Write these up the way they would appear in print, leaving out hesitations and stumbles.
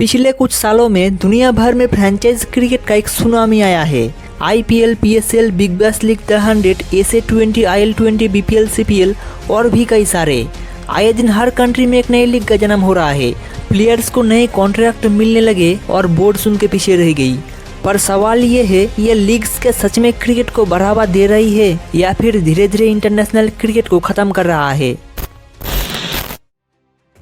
पिछले कुछ सालों में दुनिया भर में फ्रेंचाइज क्रिकेट का एक सुनामी आया है। IPL, PSL, big bash league 300, SA20, IL20, BPL, CPL और भी कई सारे। आए दिन हर कंट्री में एक नई लीग का जन्म हो रहा है। प्लेयर्स को नए कॉन्ट्रैक्ट मिलने लगे और बोर्ड्स उनके पीछे रह गई। पर सवाल ये है, ये लीग्स के सच में क्रिकेट को बढ़ावा दे रही है या फिर धीरे धीरे इंटरनेशनल क्रिकेट को खत्म कर रहा है।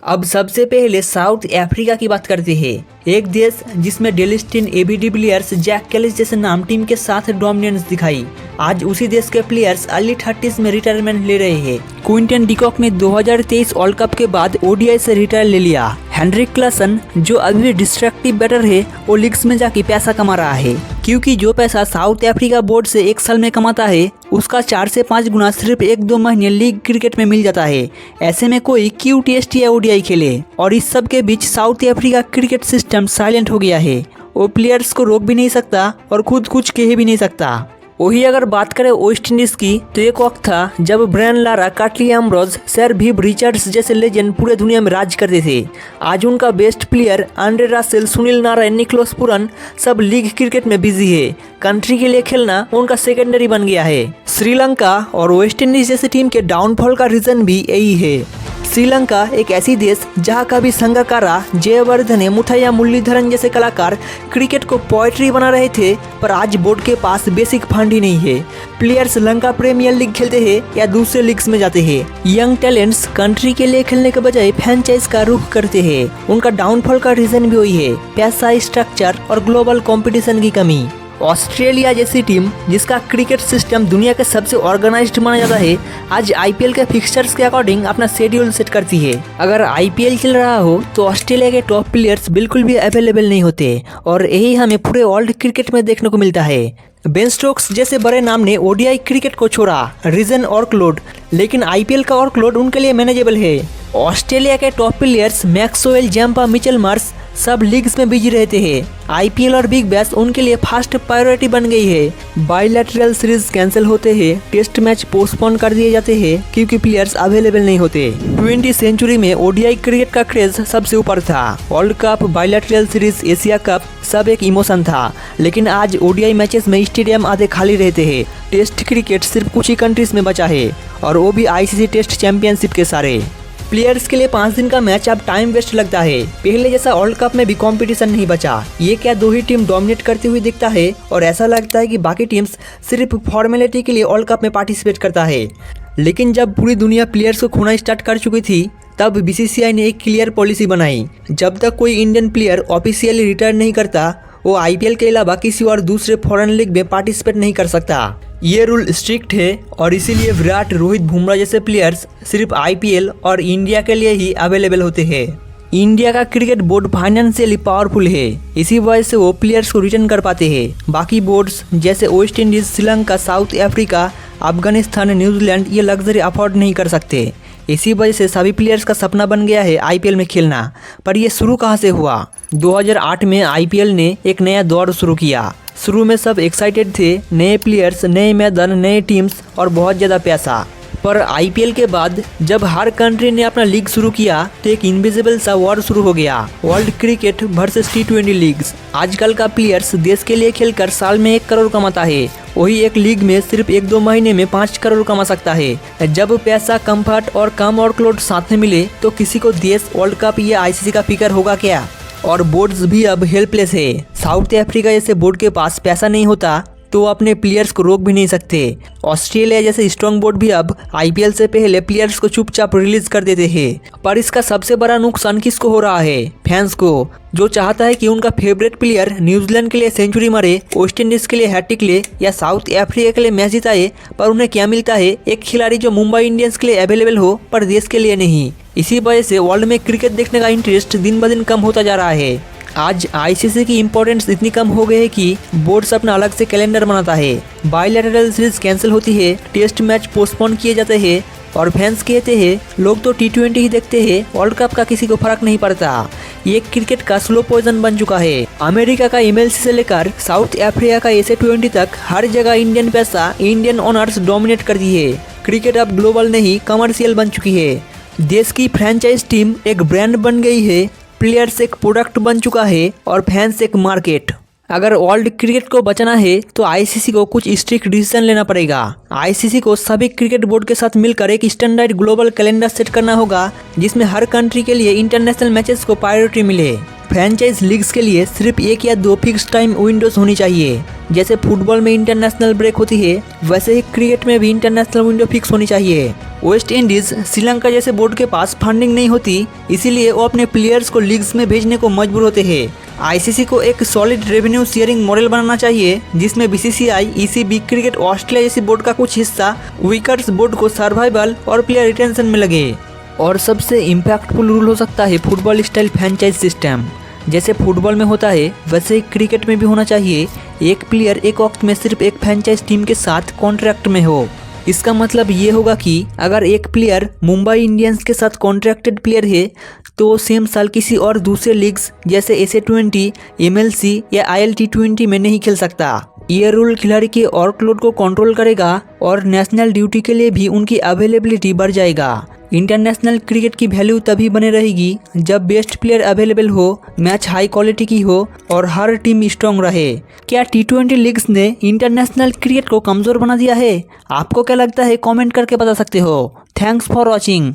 अब सबसे पहले साउथ अफ्रीका की बात करते हैं। एक देश जिसमें Dale Steyn, AB de Villiers, Jack Kallis जैसे नाम टीम के साथ डोमिनेंस दिखाई। आज उसी देश के प्लेयर्स अर्ली 30s में रिटायरमेंट ले रहे हैं। क्विंटन डिकॉक ने 2023 वर्ल्ड कप के बाद ODI से रिटायर ले लिया। हेनरिक क्लासन जो अभी भी डिस्ट्रक्टिव बैटर है, वो लीग्स में जाके पैसा कमा रहा है, क्योंकि जो पैसा साउथ अफ्रीका बोर्ड से एक साल में कमाता है उसका 4 से 5 गुना सिर्फ 1-2 महीने लीग क्रिकेट में मिल जाता है। ऐसे में कोई क्यों टेस्ट या ODI खेले। और इस सब के बीच South Africa cricket system silent हो गया है। वो प्लेयर्स को रोक भी नहीं सकता और खुद कुछ कह भी नहीं सकता। वही अगर बात करें वेस्ट इंडीज की, तो एक वक्त था जब Brian Lara, Curtly Ambrose, sir Viv Richards जैसे लेजेंड पूरे दुनिया में राज करते थे। आज उनका best player Andre Russell, Sunil Narine, Nicholas Pooran सब लीग क्रिकेट में बिजी है। कंट्री के लिए खेलना उनका सेकेंडरी बन गया है। श्रीलंका और वेस्ट इंडीज जैसे टीम के डाउनफॉल का रीजन भी यही है। श्रीलंका एक ऐसी देश जहां कभी संगकारा, जयवर्धने, मुथैया मुरलीधरन जैसे कलाकार क्रिकेट को पोएट्री बना रहे थे, पर आज बोर्ड के पास बेसिक फंड ही नहीं है। प्लेयर्स लंका प्रीमियर लीग खेलते हैं या दूसरे लीग्स में जाते हैं। यंग टैलेंट्स कंट्री के लिए खेलने के बजाय फ्रेंचाइज का रुख करते हैं। उनका डाउनफॉल का रीजन भी वही है, पैसा, स्ट्रक्चर और ग्लोबल कंपटीशन की कमी। ऑस्ट्रेलिया जैसी टीम जिसका क्रिकेट सिस्टम दुनिया के सबसे ऑर्गेनाइज्ड माना जाता है, आज IPL के फिक्सचर्स के अकॉर्डिंग अपना शेड्यूल सेट करती है। अगर IPL चल रहा हो तो ऑस्ट्रेलिया के टॉप प्लेयर्स बिल्कुल भी अवेलेबल नहीं होते, और यही हमें पूरे वर्ल्ड क्रिकेट में देखने को मिलता है। बेन स्टोक्स जैसे बड़े नाम ने ODI क्रिकेट को छोड़ा, रीजन वर्कलोड, लेकिन IPL का वर्कलोड उनके लिए मैनेजेबल है। ऑस्ट्रेलिया के top players Maxwell, Zampa, Mitchell Marsh सब लीग्स में बिजी रहते हैं। IPL और बिग बैश उनके लिए फर्स्ट प्रायोरिटी बन गई है। बायलैटरल सीरीज कैंसिल होते हैं, टेस्ट मैच पोस्टपोन कर दिए जाते हैं क्योंकि प्लेयर्स अवेलेबल नहीं होते। 20वीं सेंचुरी में ODI क्रिकेट का क्रेज सबसे ऊपर था। World cup, bilateral series, Asia cup सब एक इमोशन था, लेकिन आज ODI मैचेस में स्टेडियम आधे खाली रहते हैं। टेस्ट क्रिकेट सिर्फ कुछ ही कंट्रीज में बचा है, और वो भी ICC टेस्ट चैंपियनशिप के सारे। प्लेयर्स के लिए 5 दिन का मैच अब टाइम वेस्ट लगता है। पहले जैसा वर्ल्ड कप में भी कंपटीशन नहीं बचा। ये क्या 2 ही टीम डोमिनेट करती हुई दिखता है, और ऐसा लगता है कि बाकी टीम्स सिर्फ फॉर्मेलिटी के लिए वर्ल्ड कप में पार्टिसिपेट करता है। लेकिन जब पूरी दुनिया प्लेयर्स को खोना स्टार्ट कर चुकी थी, तब BCCI ने एक क्लियर पॉलिसी बनाई। जब तक कोई इंडियन प्लेयर ऑफिशियली रिटायर नहीं करता, वो IPL के अलावा किसी और दूसरे फॉरेन लीग में पार्टिसिपेट नहीं कर सकता। ये रूल स्ट्रिक्ट है, और इसीलिए विराट, रोहित, बुमराह जैसे प्लेयर्स सिर्फ IPL और इंडिया के लिए ही अवेलेबल होते हैं। इंडिया का क्रिकेट बोर्ड फाइनेंशियली पावरफुल है, इसी वजह से वो प्लेयर्स को रिटर्न कर पाते हैं। बाकी बोर्ड्स जैसे West Indies, Sri Lanka, south Africa, Afghanistan, New Zealand ये लग्जरी अफोर्ड नहीं कर सकते। इसी वजह से सभी प्लेयर्स का सपना बन गया है IPL में खेलना। पर ये शुरू कहाँ से हुआ? 2008 में IPL ने एक नया दौर शुरू किया। शुरू में सब एक्साइटेड थे, नए प्लेयर्स, नए मैदान, नए टीम्स और बहुत ज़्यादा पैसा। पर IPL के बाद जब हर कंट्री ने अपना लीग शुरू किया, तो एक इनविजिबल सा वॉर शुरू हो गया, world cricket versus T20 leagues. आजकल का प्लेयर्स देश के लिए खेलकर साल में 1 करोड़ कमाता है, वही एक लीग में सिर्फ 1-2 महीने में 5 करोड़ कमा सकता है। जब पैसा, कंफर्ट और कम वर्कलोड साथ में मिले, तो किसी को देश, वर्ल्ड कप या ICC का फिक्र होगा क्या? और बोर्ड्स भी अब हेल्पलेस है। साउथ अफ्रीका जैसे बोर्ड के पास पैसा नहीं होता तो अपने प्लेयर्स को रोक भी नहीं सकते। ऑस्ट्रेलिया जैसे स्ट्रॉन्ग बोर्ड भी अब IPL से पहले प्लेयर्स को चुपचाप रिलीज कर देते हैं। पर इसका सबसे बड़ा नुकसान किसको हो रहा है? फैंस को, जो चाहता है कि उनका फेवरेट प्लेयर न्यूजीलैंड के लिए सेंचुरी मारे, वेस्ट इंडीज के लिए हैट्रिक ले या साउथ अफ्रीका के लिए मैच जिताए। पर उन्हें क्या मिलता है? एक खिलाड़ी जो मुंबई इंडियंस के लिए अवेलेबल हो, पर देश के लिए नहीं। इसी वजह से वर्ल्ड में क्रिकेट देखने का इंटरेस्ट दिन ब दिन कम होता जा रहा है। आज ICC की इम्पोर्टेंस इतनी कम हो गई है कि बोर्ड्स अपना अलग से कैलेंडर बनाता है। बायलैटरल सीरीज कैंसिल होती है, टेस्ट मैच पोस्टपोन किए जाते हैं, और फैंस कहते हैं लोग तो T20 ही देखते हैं, वर्ल्ड कप का किसी को फर्क नहीं पड़ता। ये क्रिकेट का स्लो पॉइजन बन चुका है। अमेरिका का MLC से लेकर साउथ अफ्रीका का SA20 तक हर जगह इंडियन पैसा, इंडियन ओनर्स डोमिनेट कर दी है। क्रिकेट अब ग्लोबल नहीं, कमर्शियल बन चुकी है। देश की फ्रेंचाइज टीम एक ब्रांड बन गई है, प्लेयर्स एक प्रोडक्ट बन चुका है और फैंस एक मार्केट। अगर वर्ल्ड क्रिकेट को बचाना है तो आईसीसी को कुछ स्ट्रिक्ट डिसीजन लेना पड़ेगा। आईसीसी को सभी क्रिकेट बोर्ड के साथ मिलकर एक स्टैंडर्ड ग्लोबल कैलेंडर सेट करना होगा जिसमें हर कंट्री के लिए इंटरनेशनल मैचेस को प्रायोरिटी मिले। फ्रेंचाइज लीग्स के लिए सिर्फ 1 या 2 फिक्स टाइम विंडोज होनी चाहिए। जैसे फुटबॉल में इंटरनेशनल ब्रेक होती है वैसे ही क्रिकेट में भी इंटरनेशनल विंडो फिक्स होनी चाहिए। वेस्ट इंडीज, श्रीलंका जैसे बोर्ड के पास फंडिंग नहीं होती, इसीलिए वो अपने प्लेयर्स को लीग्स में भेजने को मजबूर होते हैं। आईसीसी को एक सॉलिड रेवेन्यू शेयरिंग मॉडल बनाना चाहिए जिसमें बीसीसीआई, ईसीबी, क्रिकेट ऑस्ट्रेलिया जैसी बोर्ड का कुछ हिस्सा विकेट्स बोर्ड को सर्वाइवल और प्लेयर रिटेंशन में लगे। और सबसे इम्पैक्टफुल रूल हो सकता है फुटबॉल स्टाइल फ्रेंचाइज सिस्टम। जैसे फुटबॉल में होता है वैसे ही क्रिकेट में भी होना चाहिए। एक प्लेयर एक वक्त में सिर्फ एक फ्रेंचाइज टीम के साथ कॉन्ट्रैक्ट में हो। इसका मतलब ये होगा कि अगर एक प्लेयर मुंबई इंडियंस के साथ कॉन्ट्रैक्टेड प्लेयर है तो वो सेम साल किसी और दूसरे लीग्स जैसे SA20, MLC या ILT20 में नहीं खेल सकता। ये रूल खिलाड़ी के वर्कलोड को कंट्रोल करेगा और नेशनल ड्यूटी के लिए भी उनकी अवेलेबिलिटी बढ़ जाएगा। इंटरनेशनल क्रिकेट की वैल्यू तभी बने रहेगी जब बेस्ट प्लेयर अवेलेबल हो, मैच हाई क्वालिटी की हो और हर टीम स्ट्रांग रहे। क्या T20 लीग्स ने इंटरनेशनल क्रिकेट को कमज़ोर बना दिया है? आपको क्या लगता है? कमेंट करके बता सकते हो। Thanks for watching.